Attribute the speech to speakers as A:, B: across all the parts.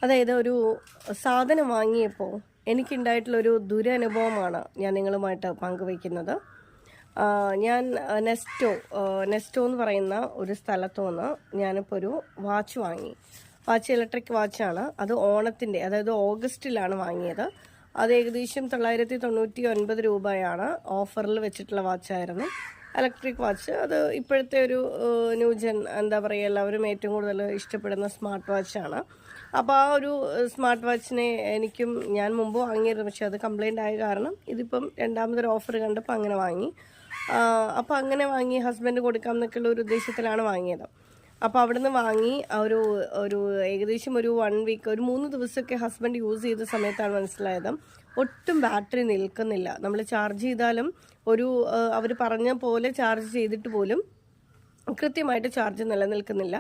A: അതായത് ഒരു സാധനം വാങ്ങിയപ്പോൾ എനിക്കുണ്ടായിട്ടുള്ളൊരു ദുരനുഭവമാണ് ഞാൻ നിങ്ങളുമായിട്ട് പങ്കുവയ്ക്കുന്നത്. ഞാൻ നെസ്റ്റോ എന്ന് പറയുന്ന ഒരു സ്ഥലത്തു നിന്ന് ഞാനിപ്പോൾ ഒരു വാച്ച് വാങ്ങി. വാച്ച് ഇലക്ട്രിക് വാച്ചാണ്. അത് ഓണത്തിൻ്റെ, അതായത് ഓഗസ്റ്റിലാണ് വാങ്ങിയത്. അത് ഏകദേശം 999 രൂപയാണ്. ഓഫറിൽ വെച്ചിട്ടുള്ള വാച്ചായിരുന്നു. Electric watch. അത് ഇപ്പോഴത്തെ ഒരു ന്യൂജൻ, എന്താ പറയുക, എല്ലാവരും ഏറ്റവും കൂടുതൽ ഇഷ്ടപ്പെടുന്ന സ്മാർട്ട് വാച്ചാണ്. അപ്പോൾ ആ ഒരു സ്മാർട്ട് വാച്ചിനെ ഞാൻ മുമ്പ് വാങ്ങിയിരുന്നു, പക്ഷെ അത് കംപ്ലൈൻ്റ് ആയ കാരണം ഇതിപ്പം രണ്ടാമതൊരു ഓഫർ കണ്ടപ്പോൾ അങ്ങനെ വാങ്ങി. അപ്പോൾ അങ്ങനെ വാങ്ങി ഹസ്ബൻഡ് കൊടുക്കാം എന്നൊക്കെയുള്ള ഒരു ഉദ്ദേശത്തിലാണ് വാങ്ങിയത്. അപ്പോൾ അവിടെ നിന്ന് വാങ്ങി ഒരു ഏകദേശം ഒരു 1 വീക്ക്, ഒരു 3 ദിവസമൊക്കെ ഹസ്ബൻഡ് യൂസ് ചെയ്ത സമയത്താണ് മനസ്സിലായത് ഒട്ടും ബാറ്ററി നിൽക്കുന്നില്ല. നമ്മൾ ചാർജ് ചെയ്താലും അവർ പറഞ്ഞ പോലെ ചാർജ് ചെയ്തിട്ട് പോലും കൃത്യമായിട്ട് ചാർജ് നിലനിൽക്കുന്നില്ല.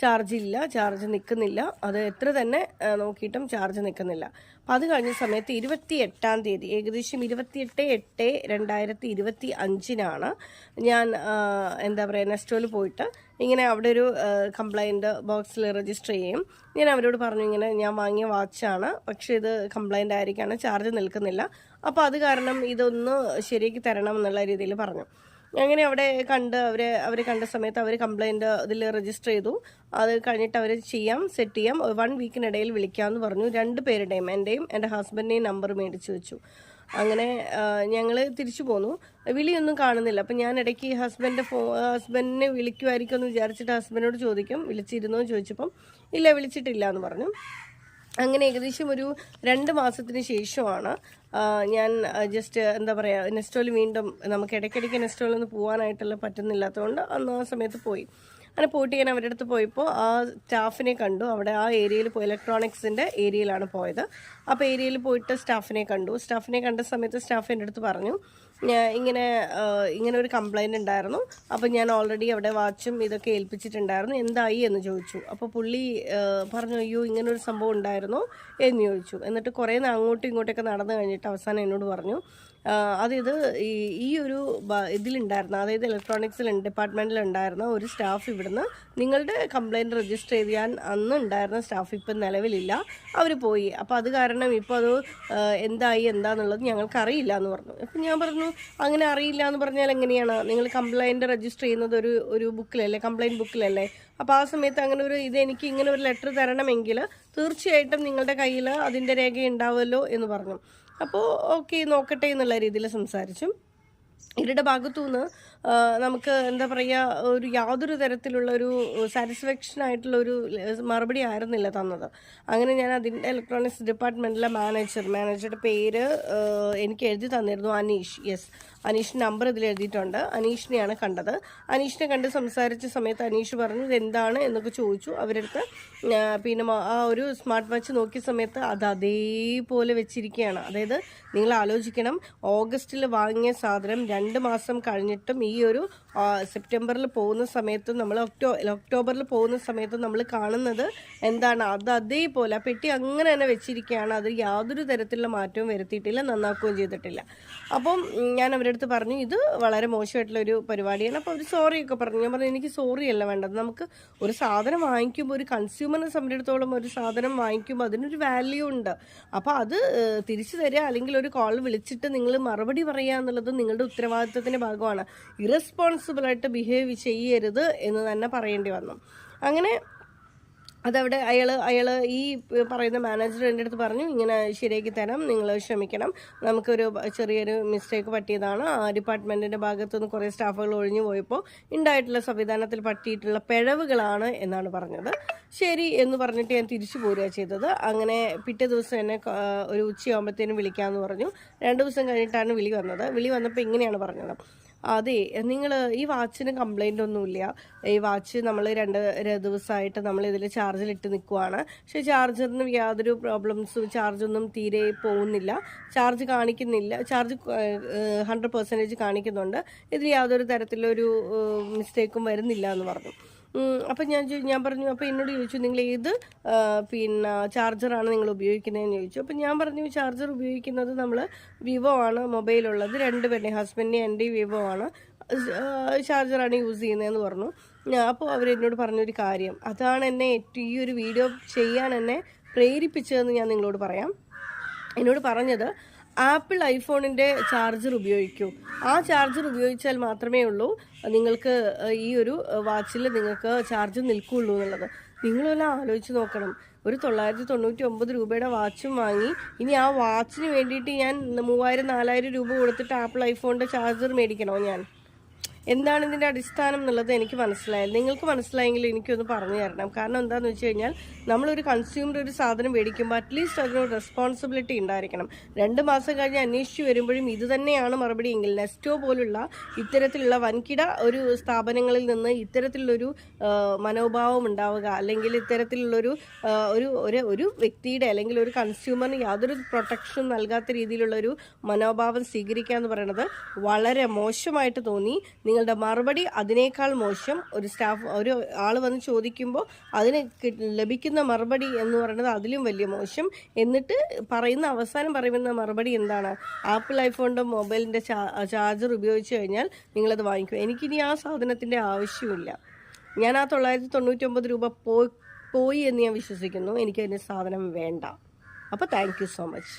A: ചാർജ് നിൽക്കുന്നില്ല. അത് എത്ര തന്നെ നോക്കിയിട്ടും ചാർജ് നിൽക്കുന്നില്ല. അപ്പം അത് കഴിഞ്ഞ സമയത്ത് 28-ാം തീയതി, ഏകദേശം 28/8/2025 ഞാൻ എന്താ പറയുക, നെസ്റ്റോയിൽ പോയിട്ട് ഇങ്ങനെ അവിടെ ഒരു കംപ്ലൈൻറ്റ് ബോക്സിൽ രജിസ്റ്റർ ചെയ്യും. ഞാൻ അവരോട് പറഞ്ഞു, ഇങ്ങനെ ഞാൻ വാങ്ങിയ വാച്ചാണ്, പക്ഷേ ഇത് കംപ്ലൈൻ്റ് ആയിരിക്കാണ്, ചാർജ് നിൽക്കുന്നില്ല. അപ്പോൾ അത് കാരണം ഇതൊന്ന് ശരിയാക്കി തരണം എന്നുള്ള രീതിയിൽ പറഞ്ഞു. അങ്ങനെ അവിടെ അവർ കണ്ട സമയത്ത് അവർ കംപ്ലൈൻറ്റ് ഇതിൽ രജിസ്റ്റർ ചെയ്തു. അത് കഴിഞ്ഞിട്ട് അവർ സെറ്റ് ചെയ്യാം, 1 വീക്കിനിടയിൽ വിളിക്കാമെന്ന് പറഞ്ഞു. 2 പേരുടെയും, എൻ്റെയും എൻ്റെ ഹസ്ബൻഡിൻ്റെയും നമ്പർ മേടിച്ച് വെച്ചു. അങ്ങനെ ഞങ്ങൾ തിരിച്ചു പോന്നു. വിളിയൊന്നും കാണുന്നില്ല. അപ്പം ഞാൻ ഇടയ്ക്ക് ഹസ്ബൻഡിനെ വിളിക്കുമായിരിക്കും എന്ന് വിചാരിച്ചിട്ട് ഹസ്ബൻഡിനോട് ചോദിക്കും, വിളിച്ചിരുന്നോ എന്ന് ചോദിച്ചപ്പം ഇല്ല, വിളിച്ചിട്ടില്ല എന്ന് പറഞ്ഞു. അങ്ങനെ ഏകദേശം ഒരു 2 മാസത്തിന് ശേഷമാണ് ഞാൻ എന്താ പറയുക, നെസ്റ്റോയിൽ വീണ്ടും, നമുക്ക് ഇടയ്ക്കിടയ്ക്ക് നെസ്റ്റോയിൽ നിന്ന് പോകാനായിട്ടുള്ള പറ്റുന്നില്ലാത്തതുകൊണ്ട് അന്ന് ആ സമയത്ത് പോയി. അങ്ങനെ പോയിട്ട് ഞാൻ അവരുടെ അടുത്ത് പോയപ്പോൾ ആ സ്റ്റാഫിനെ കണ്ടു. അവിടെ ആ ഏരിയയിൽ പോയി, ഇലക്ട്രോണിക്സിൻ്റെ ഏരിയയിലാണ് പോയത്. അപ്പോൾ ഏരിയയിൽ പോയിട്ട് സ്റ്റാഫിനെ കണ്ട സമയത്ത് സ്റ്റാഫ് എൻ്റെ അടുത്ത് പറഞ്ഞു, ഇങ്ങനെ ഒരു കംപ്ലൈൻറ്റ് ഉണ്ടായിരുന്നു. അപ്പോൾ ഞാൻ ഓൾറെഡി അവിടെ വാച്ചും ഇതൊക്കെ ഏൽപ്പിച്ചിട്ടുണ്ടായിരുന്നു, എന്തായി എന്ന് ചോദിച്ചു. അപ്പോൾ പുള്ളി പറഞ്ഞു, അയ്യോ ഇങ്ങനൊരു സംഭവം ഉണ്ടായിരുന്നു എന്ന് ചോദിച്ചു. എന്നിട്ട് കുറേ അങ്ങോട്ടും ഇങ്ങോട്ടൊക്കെ നടന്നു കഴിഞ്ഞിട്ട് അവസാനം എന്നോട് പറഞ്ഞു, അതായത് ഈ ഒരു ഇതിലുണ്ടായിരുന്ന, അതായത് ഇലക്ട്രോണിക്സിൽ ഡിപ്പാർട്ട്മെൻറ്റിലുണ്ടായിരുന്ന ഒരു സ്റ്റാഫ് ഇവിടുന്ന് നിങ്ങളുടെ കംപ്ലൈൻറ്റ് രജിസ്റ്റർ ചെയ്യാൻ അന്ന് ഉണ്ടായിരുന്ന സ്റ്റാഫ് ഇപ്പം നിലവിലില്ല, അവർ പോയി. അപ്പോൾ അത് കാരണം ഇപ്പോൾ അത് എന്താന്നുള്ളത് ഞങ്ങൾക്കറിയില്ല എന്ന് പറഞ്ഞു. അപ്പം ഞാൻ പറഞ്ഞു, അങ്ങനെ അറിയില്ല എന്ന് പറഞ്ഞാൽ എങ്ങനെയാണ്? നിങ്ങൾ കംപ്ലൈൻറ്റ് രജിസ്റ്റർ ചെയ്യുന്നത് ഒരു ബുക്കിലല്ലേ, കംപ്ലൈൻറ്റ് ബുക്കിലല്ലേ? അപ്പോൾ ആ സമയത്ത് എനിക്ക് ഇങ്ങനെ ഒരു ലെറ്റർ തരണമെങ്കിൽ തീർച്ചയായിട്ടും നിങ്ങളുടെ കയ്യിൽ അതിൻ്റെ രേഖ ഉണ്ടാവുമല്ലോ എന്ന് പറഞ്ഞു. അപ്പോൾ ഓക്കെ, നോക്കട്ടെ എന്നുള്ള രീതിയിൽ സംസാരിച്ചു. ഇവരുടെ ഭാഗത്തുനിന്ന് നമുക്ക് എന്താ പറയുക, യാതൊരു തരത്തിലുള്ള ഒരു സാറ്റിസ്ഫാക്ഷൻ ആയിട്ടുള്ളൊരു മറുപടി ആയിരുന്നില്ല തന്നത്. അങ്ങനെ ഞാൻ അതിൻ്റെ ഇലക്ട്രോണിക്സ് ഡിപ്പാർട്ട്മെൻറ്റിലെ മാനേജറുടെ പേര് എനിക്ക് എഴുതി തന്നിരുന്നു, അനീഷ്. അനീഷിൻ്റെ നമ്പർ ഇതിൽ എഴുതിയിട്ടുണ്ട്. അനീഷിനെയാണ് കണ്ടത്. അനീഷിനെ കണ്ട് സംസാരിച്ച സമയത്ത് അനീഷ് പറഞ്ഞു ഇതെന്താണ് എന്നൊക്കെ ചോദിച്ചു. അവരടുത്ത് പിന്നെ ആ ഒരു സ്മാർട്ട് വാച്ച് നോക്കിയ സമയത്ത് അത് അതേപോലെ വെച്ചിരിക്കുകയാണ്. അതായത് നിങ്ങൾ ആലോചിക്കണം, ഓഗസ്റ്റിൽ വാങ്ങിയ സാധനം 2 മാസം കഴിഞ്ഞിട്ടും ഈ ഒരു സെപ്റ്റംബറിൽ പോകുന്ന സമയത്തും ഒക്ടോബറിൽ പോകുന്ന സമയത്തും നമ്മൾ കാണുന്നത് എന്താണ്, അത് അതേപോലെ പെട്ടി അങ്ങനെ തന്നെ വെച്ചിരിക്കുകയാണ്. അത് യാതൊരു തരത്തിലുള്ള മാറ്റവും വരുത്തിയിട്ടില്ല, നന്നാക്കുകയും ചെയ്തിട്ടില്ല. അപ്പം ഞാൻ അവരുടെ അടുത്ത് പറഞ്ഞു, ഇത് വളരെ മോശമായിട്ടുള്ളൊരു പരിപാടിയാണ്. അപ്പോൾ അവർ സോറിയൊക്കെ പറഞ്ഞു. ഞാൻ പറഞ്ഞു, എനിക്ക് സോറി അല്ല വേണ്ടത്. നമുക്ക് ഒരു സാധനം വാങ്ങിക്കുമ്പോൾ, ഒരു കൺസ്യൂമറിനെ സംബന്ധിച്ചിടത്തോളം ഒരു സാധനം വാങ്ങിക്കുമ്പോൾ അതിനൊരു വാല്യൂ ഉണ്ട്. അപ്പോൾ അത് തിരിച്ചു തരിക, അല്ലെങ്കിൽ ഒരു കോൾ വിളിച്ചിട്ട് നിങ്ങൾ മറുപടി പറയുക എന്നുള്ളത് നിങ്ങളുടെ ഉത്തരവാദിത്വത്തിൻ്റെ ഭാഗമാണ്. ഇറസ്പോൺസിബിളായിട്ട് ബിഹേവ് ചെയ്യരുത് എന്ന് തന്നെ പറയേണ്ടി വന്നു. അങ്ങനെ അതവിടെ അയാൾ ഈ പറയുന്ന മാനേജർ എൻ്റെ അടുത്ത് പറഞ്ഞു, ഇങ്ങനെ ശരിയാക്കി തരാം, നിങ്ങൾ ക്ഷമിക്കണം, നമുക്കൊരു ചെറിയൊരു മിസ്റ്റേക്ക് പറ്റിയതാണ്, ആ ഡിപ്പാർട്ട്മെൻറ്റിൻ്റെ ഭാഗത്തുനിന്ന് കുറേ സ്റ്റാഫുകൾ ഒഴിഞ്ഞു പോയപ്പോൾ ഉണ്ടായിട്ടുള്ള സംവിധാനത്തിൽ പറ്റിയിട്ടുള്ള പിഴവുകളാണ് എന്നാണ് പറഞ്ഞത്. ശരി എന്ന് പറഞ്ഞിട്ട് ഞാൻ തിരിച്ചു പോരുക ചെയ്തത്. അങ്ങനെ പിറ്റേ ദിവസം എന്നെ ഒരു ഉച്ചയാകുമ്പോഴത്തേനും വിളിക്കാമെന്ന് പറഞ്ഞു. 2 ദിവസം കഴിഞ്ഞിട്ടാണ് വിളി വന്നത്. വിളി വന്നപ്പോൾ ഇങ്ങനെയാണ് പറഞ്ഞത്, അതെ, നിങ്ങൾ ഈ വാച്ചിന് കംപ്ലൈൻ്റ് ഒന്നുമില്ല, ഈ വാച്ച് നമ്മൾ 2 ദിവസമായിട്ട് നമ്മളിതിൽ ചാർജിലിട്ട് നിൽക്കുവാണ്, പക്ഷേ ചാർജറിന് യാതൊരു പ്രോബ്ലംസും, ചാർജൊന്നും തീരെ പോകുന്നില്ല, ചാർജ് കാണിക്കുന്നില്ല, ചാർജ് 100% കാണിക്കുന്നുണ്ട്, ഇതിൽ യാതൊരു തരത്തിലൊരു മിസ്റ്റേക്കും വരുന്നില്ല എന്ന് പറഞ്ഞു. അപ്പം ഞാൻ പറഞ്ഞു, അപ്പോൾ എന്നോട് ചോദിച്ചു, നിങ്ങൾ ഏത് ചാർജറാണ് നിങ്ങൾ ഉപയോഗിക്കുന്നതെന്ന് ചോദിച്ചു. അപ്പം ഞാൻ പറഞ്ഞു, ചാർജർ ഉപയോഗിക്കുന്നത് നമ്മൾ വിവോ ആണ് മൊബൈലുള്ളത്, 2 പേരുടെ, ഹസ്ബൻഡിൻ്റെ എൻ്റെ വിവോ ആണ് ചാർജറാണ് യൂസ് ചെയ്യുന്നതെന്ന് പറഞ്ഞു. അപ്പോൾ അവരെന്നോട് പറഞ്ഞൊരു കാര്യം, അതാണ് എന്നെ ഈ ഒരു വീഡിയോ ചെയ്യാൻ എന്നെ പ്രേരിപ്പിച്ചതെന്ന് ഞാൻ നിങ്ങളോട് പറയാം. എന്നോട് പറഞ്ഞത് ആപ്പിൾ ഐഫോണിൻ്റെ ചാർജർ ഉപയോഗിക്കൂ, ആ ചാർജർ ഉപയോഗിച്ചാൽ മാത്രമേ ഉള്ളൂ നിങ്ങൾക്ക് ഈ ഒരു വാച്ചിൽ നിങ്ങൾക്ക് ചാർജ് നിൽക്കുകയുള്ളൂ എന്നുള്ളത്. നിങ്ങളെല്ലാം ആലോചിച്ച് നോക്കണം. ഒരു 999 രൂപയുടെ വാച്ചും വാങ്ങി, ഇനി ആ വാച്ചിന് വേണ്ടിയിട്ട് ഞാൻ 3000-4000 രൂപ കൊടുത്തിട്ട് ആപ്പിൾ ഐഫോണിൻ്റെ ചാർജർ മേടിക്കണോ ഞാൻ? എന്താണ് ഇതിൻ്റെ അടിസ്ഥാനം എന്നുള്ളത് എനിക്ക് മനസ്സിലായില്ല. നിങ്ങൾക്ക് മനസ്സിലായെങ്കിൽ എനിക്കൊന്ന് പറഞ്ഞു തരണം. കാരണം എന്താണെന്ന് വെച്ച് കഴിഞ്ഞാൽ നമ്മളൊരു കൺസ്യൂമർ ഒരു സാധനം മേടിക്കുമ്പോൾ അറ്റ്ലീസ്റ്റ് അതിനൊരു റെസ്പോൺസിബിലിറ്റി ഉണ്ടായിരിക്കണം. 2 മാസം കഴിഞ്ഞ് അന്വേഷിച്ച് വരുമ്പോഴും ഇത് തന്നെയാണ് മറുപടി എങ്കിൽ നെസ്റ്റോ പോലുള്ള ഇത്തരത്തിലുള്ള വൻകിട ഒരു സ്ഥാപനങ്ങളിൽ നിന്ന് ഇത്തരത്തിലുള്ളൊരു മനോഭാവം ഉണ്ടാവുക, അല്ലെങ്കിൽ ഇത്തരത്തിലുള്ളൊരു ഒരു വ്യക്തിയുടെ അല്ലെങ്കിൽ ഒരു കൺസ്യൂമറിന് യാതൊരു പ്രൊട്ടക്ഷനും നൽകാത്ത രീതിയിലുള്ളൊരു മനോഭാവം സ്വീകരിക്കുക എന്ന് പറയുന്നത് വളരെ മോശമായിട്ട് തോന്നി. നിങ്ങളുടെ മറുപടി അതിനേക്കാൾ മോശം. ഒരു ആൾ വന്ന് ചോദിക്കുമ്പോൾ അതിന് ലഭിക്കുന്ന മറുപടി എന്ന് പറയുന്നത് അതിലും വലിയ മോശം. എന്നിട്ട് അവസാനം പറയുന്ന മറുപടി എന്താണ്? ആപ്പിൾ ഐഫോണിൻ്റെ മൊബൈലിൻ്റെ ചാർജർ ഉപയോഗിച്ച് കഴിഞ്ഞാൽ നിങ്ങളത് വാങ്ങിക്കും. എനിക്കിനി ആ സാധനത്തിൻ്റെ ആവശ്യമില്ല. ഞാൻ ആ 999 രൂപ പോയി എന്ന് ഞാൻ വിശ്വസിക്കുന്നു. എനിക്കതിൻ്റെ സാധനം വേണ്ട. അപ്പോൾ താങ്ക് യു സോ മച്ച്.